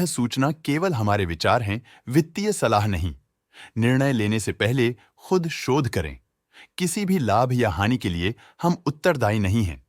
सूचना केवल हमारे विचार हैं, वित्तीय सलाह नहीं। निर्णय लेने से पहले खुद शोध करें। किसी भी लाभ या हानि के लिए हम उत्तरदायी नहीं हैं।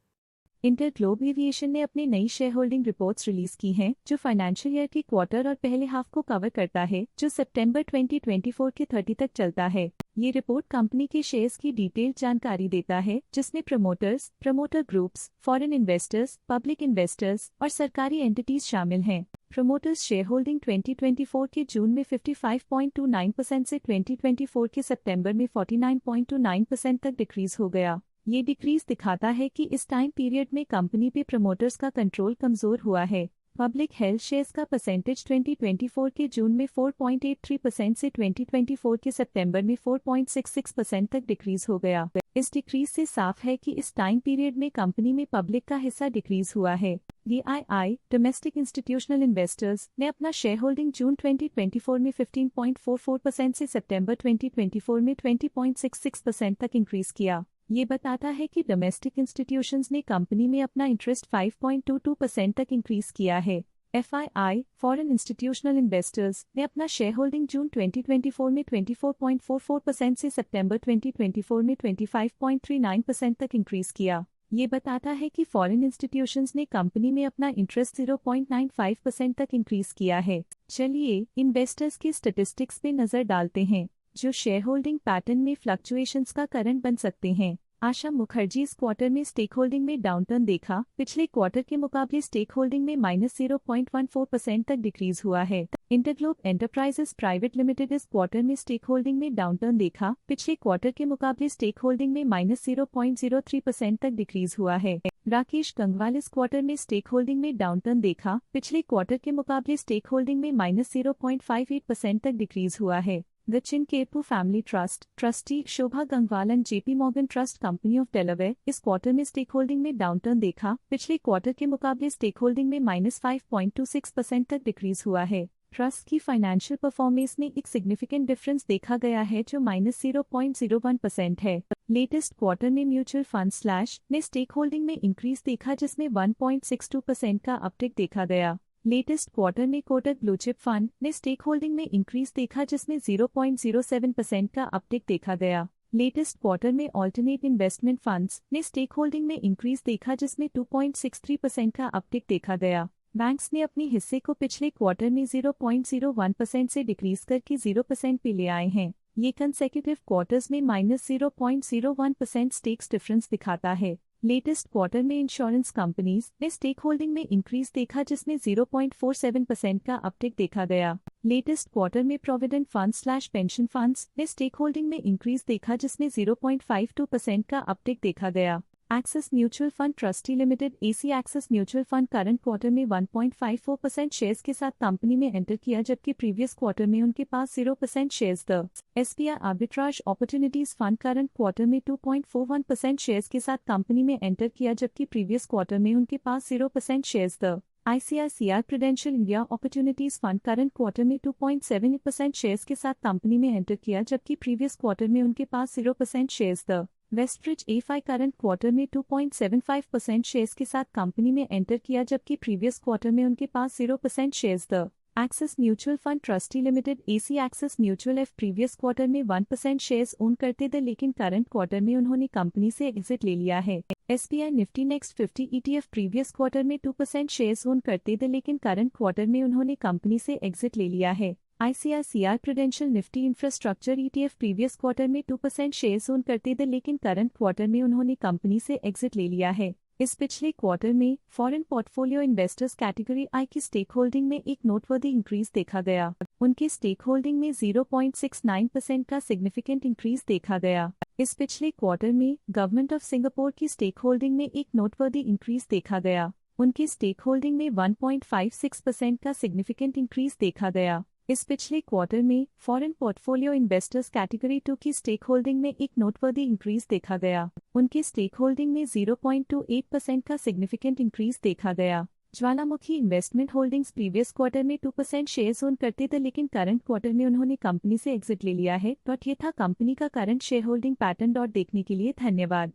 इंटरग्लोब एविएशन ने अपनी नई शेयर होल्डिंग रिपोर्ट्स रिलीज की हैं, जो फाइनेंशियल ईयर के क्वार्टर और पहले हाफ को कवर करता है, जो सितंबर 2024 के 30 तक चलता है। ये रिपोर्ट कंपनी के शेयर्स की डिटेल्ड जानकारी देता है, जिसमें promoters, promoter groups, foreign investors, public investors और सरकारी एंटिटीज शामिल हैं। प्रमोटर्स शेयर होल्डिंग 2024 के जून में 55.29% से 2024 के सितंबर में 49.29% तक डिक्रीज हो गया। ये डिक्रीज दिखाता है कि इस टाइम पीरियड में कंपनी पे प्रमोटर्स का कंट्रोल कमजोर हुआ है। पब्लिक हेल्थ शेयर्स का परसेंटेज 2024 के जून में 4.83% से 2024 के सितंबर में 4.66% तक डिक्रीज हो गया। इस डिक्रीज से साफ है कि इस टाइम पीरियड में कंपनी में पब्लिक का हिस्सा डिक्रीज हुआ है। DII डोमेस्टिक इंस्टीट्यूशनल इन्वेस्टर्स ने अपना शेयर होल्डिंग जून 2024 में 15.44% से सितंबर 2024 में 20.66% तक इंक्रीज किया। ये बताता है कि डोमेस्टिक इंस्टीट्यूशंस ने कंपनी में अपना इंटरेस्ट 5.22% तक इंक्रीज किया है। FII फॉरेन इंस्टीट्यूशनल इन्वेस्टर्स ने अपना शेयर होल्डिंग जून 2024 में 24.44% से सितंबर 2024 में 25.39% तक इंक्रीज किया। ये बताता है कि फॉरेन इंस्टीट्यूशंस ने कंपनी में अपना इंटरेस्ट 0.95% तक इंक्रीज किया है। चलिए इन्वेस्टर्स के स्टैटिस्टिक्स पे नजर डालते हैं, जो शेयर होल्डिंग पैटर्न में फ्लक्चुएशंस का कारण बन सकते हैं। आशा मुखर्जी इस क्वार्टर में स्टेक होल्डिंग में डाउनटर्न देखा। पिछले क्वार्टर के मुकाबले स्टेक होल्डिंग में -0.14% तक डिक्रीज हुआ है। इंटरग्लोब एंटरप्राइजेस प्राइवेट लिमिटेड इस क्वार्टर में स्टेक होल्डिंग में डाउनटर्न देखा। पिछले क्वार्टर के मुकाबले स्टेक होल्डिंग में -0.03% तक डिक्रीज हुआ है। राकेश गंगवाल इस क्वार्टर में स्टेक होल्डिंग में डाउनटर्न देखा। पिछले क्वार्टर के मुकाबले स्टेक होल्डिंग में -0.58% तक डिक्रीज हुआ है। The Chinkerpoo family trust trustee Shobha Gangwal and JP Morgan trust company of Delaware इस क्वार्टर में स्टेक होल्डिंग में डाउनटर्न देखा। पिछले क्वार्टर के मुकाबले स्टेक होल्डिंग में -5.26% तक डिक्रीज हुआ है। ट्रस्ट की फाइनेंशियल परफॉर्मेंस में एक सिग्निफिकेंट डिफरेंस देखा गया है, जो -0.01% है। लेटेस्ट क्वार्टर में म्यूचुअल फंड स्लैश ने स्टेक होल्डिंग में इंक्रीज देखा, जिसमें 1.62% का अपटिक देखा गया। लेटेस्ट क्वार्टर में कोटक ब्लूचिप फंड ने स्टेक होल्डिंग में इंक्रीज देखा, जिसमें 0.07% का अपटिक देखा गया। लेटेस्ट क्वार्टर में ऑल्टरनेट इन्वेस्टमेंट फंड्स ने स्टेक होल्डिंग में इंक्रीज देखा, जिसमें 2.63% का अपटिक देखा गया। बैंक्स ने अपने हिस्से को पिछले क्वार्टर में 0.01% से डिक्रीज करके 0% पे ले आए हैं। ये कंसेक्यूटिव क्वार्टर्स में -0.01% स्टेक्स डिफरेंस दिखाता है। लेटेस्ट क्वार्टर में इंश्योरेंस कंपनीज ने स्टेक होल्डिंग में इंक्रीज देखा, जिसमें 0.47% का अपटिक देखा गया। लेटेस्ट क्वार्टर में provident fund slash pension funds ने स्टेक होल्डिंग में इंक्रीज देखा, जिसमें 0.52% का अपटिक देखा गया। Axis mutual fund trustee limited AC axis mutual fund current quarter में 1.54% शेयर्स के साथ कंपनी में एंटर किया, जबकि प्रीवियस क्वार्टर में उनके पास 0% shares the SBI arbitrage opportunities fund current quarter में 2.41% शेयर्स के साथ कंपनी में एंटर किया, जबकि प्रीवियस क्वार्टर में उनके पास 0% shares the ICICI prudential India opportunities fund current quarter में 2.78% शेयर्स के साथ कंपनी में एंटर किया, जबकि प्रीवियस क्वार्टर में उनके पास 0% shares the Westbridge AFI current quarter में 2.75% शेयर्स के साथ कंपनी में एंटर किया, जबकि प्रीवियस क्वार्टर में उनके पास 0% shares the axis mutual fund trustee limited AC axis mutual F previous quarter में 1% शेयर्स ओन करते थे, लेकिन करंट क्वार्टर में उन्होंने कंपनी से एग्जिट ले लिया है। SBI Nifty next 50 ETF previous quarter में 2% शेयर्स ओन करते थे, लेकिन करंट क्वार्टर में उन्होंने कंपनी से एग्जिट ले लिया है। ICICI prudential Nifty infrastructure ETF previous quarter में 2% शेयर्स ओन करते थे, लेकिन करंट क्वार्टर में उन्होंने कंपनी से एग्जिट ले लिया है। इस पिछले क्वार्टर में foreign portfolio investors category I की स्टेक होल्डिंग में एक नोटवर्दी इंक्रीज देखा गया। उनके स्टेक होल्डिंग में 0.69% का सिग्निफिकेंट इंक्रीज देखा गया। इस पिछले क्वार्टर में गवर्नमेंट ऑफ सिंगापुर की स्टेक होल्डिंग में एक नोटवर्दी इंक्रीज देखा गया। उनकी स्टेक होल्डिंग में 1.56% का सिग्निफिकेंट इंक्रीज देखा गया। इस पिछले क्वार्टर में फॉरेन पोर्टफोलियो इन्वेस्टर्स कैटेगरी 2 की स्टेक होल्डिंग में एक नोटवर्दी इंक्रीज देखा गया। उनकी स्टेक होल्डिंग में 0.28% का सिग्निफिकेंट इंक्रीज देखा गया। ज्वालामुखी इन्वेस्टमेंट होल्डिंग्स प्रीवियस क्वार्टर में 2% शेयर्स ओन करते थे, लेकिन करंट क्वार्टर में उन्होंने कंपनी से एग्जिट ले लिया है। ये था कंपनी का करंट शेयर होल्डिंग पैटर्न। देखने के लिए धन्यवाद।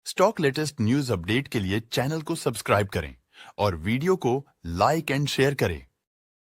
स्टॉक लेटेस्ट न्यूज अपडेट के लिए चैनल को सब्सक्राइब करें और वीडियो को लाइक एंड शेयर करें।